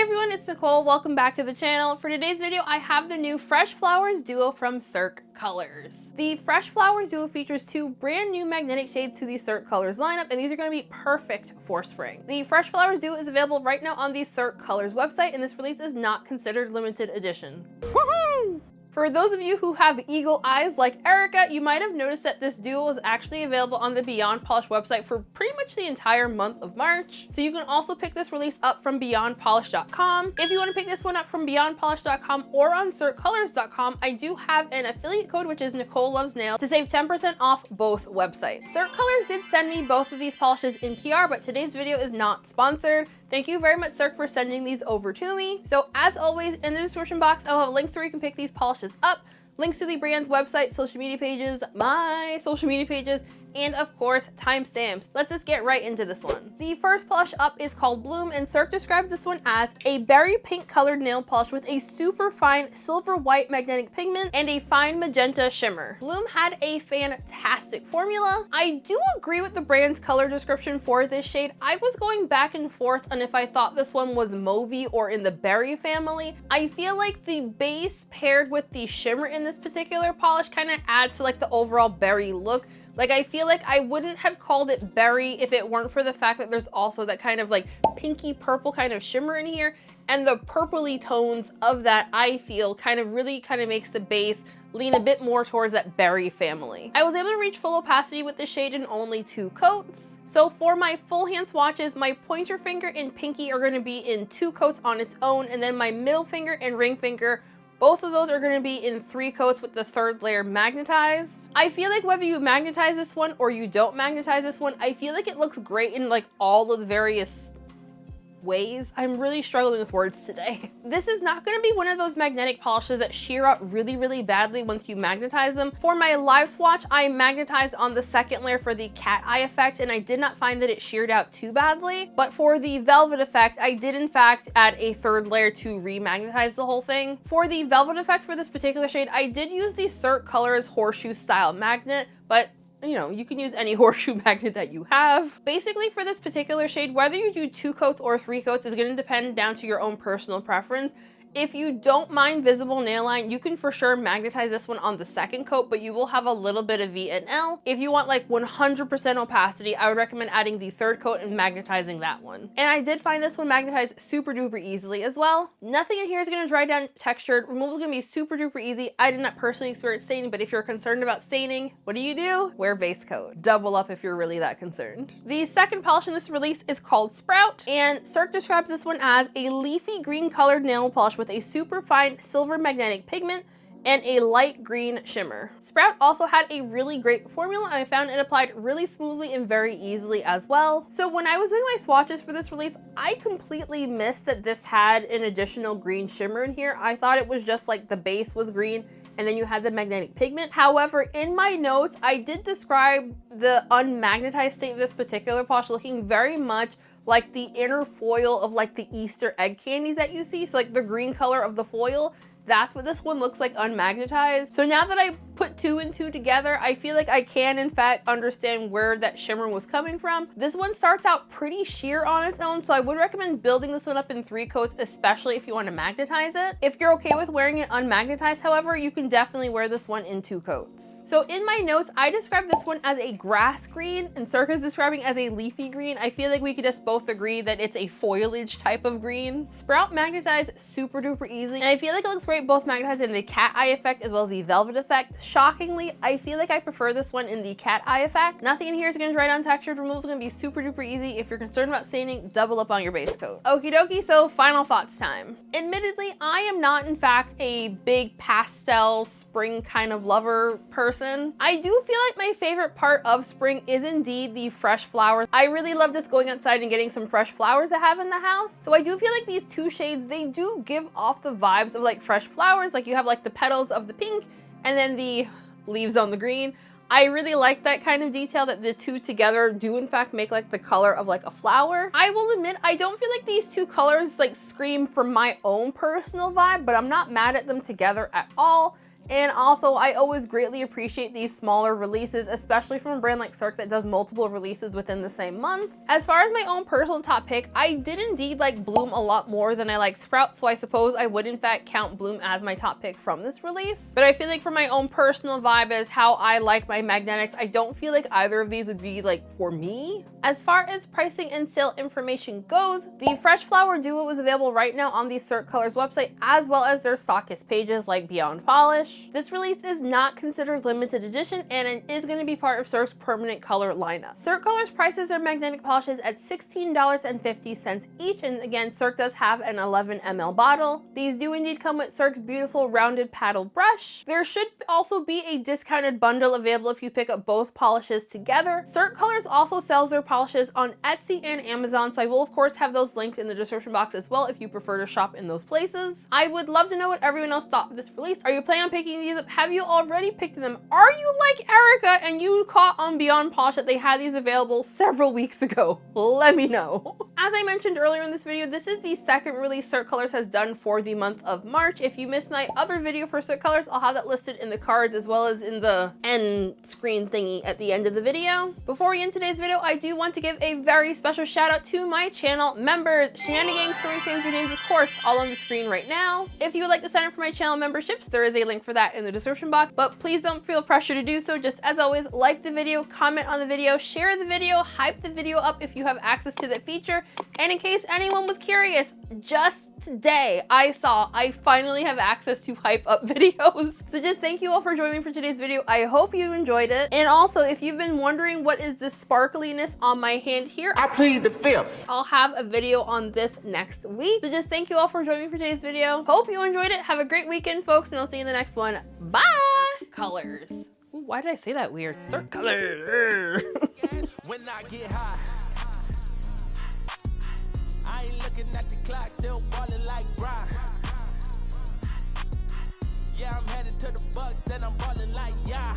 everyone, it's Nicole. Welcome back to the channel. For today's video, I have the new Fresh Flowers Duo from Cirque Colors. The Fresh Flowers Duo features two brand new magnetic shades to the Cirque Colors lineup, and these are going to be perfect for spring. The Fresh Flowers Duo is available right now on the Cirque Colors website, and this release is not considered limited edition. Woohoo! For those of you who have eagle eyes like Erica, you might have noticed that this duo is actually available on the Beyond Polish website for pretty much the entire month of March. So you can also pick this release up from beyondpolish.com. If you want to pick this one up from beyondpolish.com or on cirquecolors.com, I do have an affiliate code, which is Nicole Loves Nail, to save 10% off both websites. Cirque Colors did send me both of these polishes in PR, but today's video is not sponsored. Thank you very much, Cirque, for sending these over to me. So as always, in the description box, I'll have links where you can pick these polishes up, links to the brand's website, social media pages, my social media pages, and of course, timestamps. Let's just get right into this one. The first polish up is called Bloom, and Cirque describes this one as a berry pink colored nail polish with a super fine silver white magnetic pigment and a fine magenta shimmer. Bloom had a fantastic formula. I do agree with the brand's color description for this shade. I was going back and forth on if I thought this one was mauvey or in the berry family. I feel like the base paired with the shimmer in this particular polish kind of adds to like the overall berry look. Like, I feel like I wouldn't have called it berry if it weren't for the fact that there's also that kind of like pinky purple kind of shimmer in here, and the purpley tones of that, I feel, really makes the base lean a bit more towards that berry family. I was able to reach full opacity with the shade in only 2 coats. So for my full hand swatches, my pointer finger and pinky are going to be in 2 coats on its own, and then my middle finger and ring finger, both of those are going to be in 3 coats with the 3rd layer magnetized. I feel like whether you magnetize this one or you don't magnetize this one, I feel like it looks great in like all of the various ways. I'm really struggling with words today. This is not going to be one of those magnetic polishes that shear out really badly once you magnetize them. For my live swatch, I magnetized on the 2nd layer for the cat eye effect, and I did not find that it sheared out too badly. But for the velvet effect, I did in fact add a 3rd layer to re-magnetize the whole thing. For the velvet effect for this particular shade, I did use the Cirque Colors horseshoe style magnet, but you know, you can use any horseshoe magnet that you have. Basically, for this particular shade, whether you do 2 coats or 3 coats is going to depend down to your own personal preference. If you don't mind visible nail line, you can for sure magnetize this one on the 2nd coat, but you will have a little bit of V and L. If you want like 100% opacity, I would recommend adding the 3rd coat and magnetizing that one. And I did find this one magnetized super duper easily as well. Nothing in here is going to dry down textured. Removal is going to be super duper easy. I did not personally experience staining, but if you're concerned about staining, what do? Wear base coat. Double up if you're really that concerned. The second polish in this release is called Sprout, and Cirque describes this one as a leafy green colored nail polish with a super fine silver magnetic pigment and a light green shimmer. Sprout also had a really great formula, and I found it applied really smoothly and very easily as well. So when I was doing my swatches for this release, I completely missed that this had an additional green shimmer in here. I thought it was just like the base was green and then you had the magnetic pigment. However, in my notes, I did describe the unmagnetized state of this particular polish looking very much like the inner foil of like the Easter egg candies that you see. So like the green color of the foil, that's what this one looks like unmagnetized. So now that I put 2 and 2 together, I feel like I can in fact understand where that shimmer was coming from. This one starts out pretty sheer on its own, so I would recommend building this one up in 3 coats, especially if you want to magnetize it. If you're okay with wearing it unmagnetized, however, you can definitely wear this one in 2 coats. So in my notes, I described this one as a grass green, and Cirque is describing as a leafy green. I feel like we could just both agree that it's a foliage type of green. Sprout magnetized super duper easy, and I feel like it looks great both magnetized in the cat eye effect as well as the velvet effect. Shockingly, I feel like I prefer this one in the cat eye effect. Nothing in here is going to dry down textured. Removal is going to be super duper easy. If you're concerned about staining, double up on your base coat. Okie dokie, so final thoughts time. Admittedly, I am not in fact a big pastel spring kind of lover person. I do feel like my favorite part of spring is indeed the fresh flowers. I really love just going outside and getting some fresh flowers to have in the house. So I do feel like these 2 shades, they do give off the vibes of like fresh flowers. Like you have like the petals of the pink and then the leaves on the green. I really like that kind of detail that the 2 together do in fact make like the color of like a flower. I will admit, I don't feel like these 2 colors like scream for my own personal vibe, but I'm not mad at them together at all. And also, I always greatly appreciate these smaller releases, especially from a brand like Cirque that does multiple releases within the same month. As far as my own personal top pick, I did indeed like Bloom a lot more than I like Sprout, so I suppose I would in fact count Bloom as my top pick from this release. But I feel like for my own personal vibe as how I like my magnetics, I don't feel like either of these would be like for me. As far as pricing and sale information goes, the Fresh Flower Duo is available right now on the Cirque Colors website, as well as their stockist pages like Beyond Polish. This release is not considered limited edition, and it is going to be part of Cirque's permanent color lineup. Cirque Colors prices their magnetic polishes at $16.50 each, and again, Cirque does have an 11 ml bottle. These do indeed come with Cirque's beautiful rounded paddle brush. There should also be a discounted bundle available if you pick up both polishes together. Cirque Colors also sells their polishes on Etsy and Amazon, so I will of course have those linked in the description box as well if you prefer to shop in those places. I would love to know what everyone else thought of this release. Are you planning on picking these up? Have you already picked them? Are you like Erica and you caught on Beyond Polish that they had these available several weeks ago? Let me know. As I mentioned earlier in this video, this is the second release Cirque Colors has done for the month of March. If you missed my other video for Cirque Colors, I'll have that listed in the cards as well as in the end screen thingy at the end of the video. Before we end today's video, I do want to give a very special shout out to my channel members. Shenanigans, Story Fans, your names of course all on the screen right now. If you would like to sign up for my channel memberships, there is a link for that in the description box, but please don't feel pressure to do so. Just as always, like the video, comment on the video, share the video, hype the video up if you have access to that feature. And in case anyone was curious, just today I finally have access to hype up videos. So just thank you all for joining me for today's video. I hope you enjoyed it. And also, if you've been wondering what is this sparkliness on my hand here, I plead the fifth. I'll have a video on this next week. So just thank you all for joining me for today's video. Hope you enjoyed it. Have a great weekend, folks, and I'll see you in the next one. Bye! Colors. Ooh, why did I say that weird? Cirque Colors. When I get high, I ain't looking at the clock, still ballin' like Brian. Yeah, I'm headed to the Bucks, then I'm ballin' like yeah.